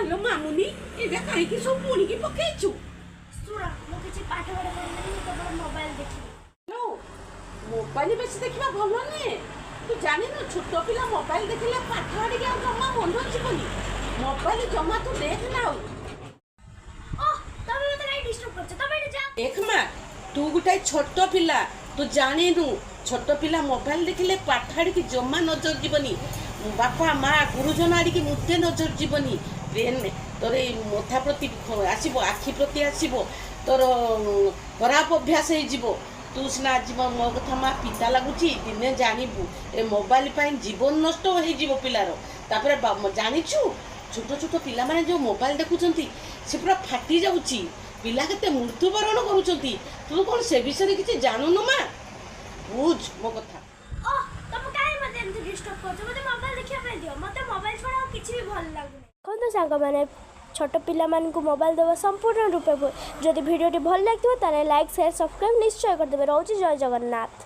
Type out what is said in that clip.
लो मामुनी एबे काहे की सब पुणी की पकेइछु सुरा मो किछि पाठ पढा करनी केवल मोबाइल देखि नो मोबाइल बेसी देखिबा भलो ने तू जानि न छोट पिला मोबाइल देखिले पाठ आडी के जम्मा मन होचिबनी मोबाइल जम्मा तू देख ना हो ओह तबे मते काई डिस्टर्ब करछ तबे जा देख मा तू गुटाई छोट पिला तू जानि नु छोट पिला मोबाइल देखिले पाठ आडी के जम्मा नजर जीवनी बापा माँ गुरुजन आड़ी की मुद्दे नजर जीवनी ब्रेन तोर मथा प्रति आसब आखि प्रति आसब तोर खराब अभ्यास हो तू सीना आज मो कथा माँ पिता लगुच दिने जानबू ए मोबाइल जीवन नष्ट हो पिलार तापर जानीचु छोट छोट पिला माने जो मोबाइल देखुं से पूरा फाटी जाऊँगी पिला के मृत्युवरण करुँच तू कौन से विषय किसी जानूनु माँ बुझ मो कथा ओह तम काई मते एमती डिस्टर्ब करछ मते मोबाइल देखिया पे दियो मते मोबाइल छोड़ा किछि भी भल लागुनी कोन तो सांग माने छोट पिला मान को मोबाइल देवा संपूर्ण रूपे जदि वीडियो टी भल लागथिबो ताले लाइक शेयर सब्सक्राइब निश्चय कर देबे रहउची जय जगन्नाथ।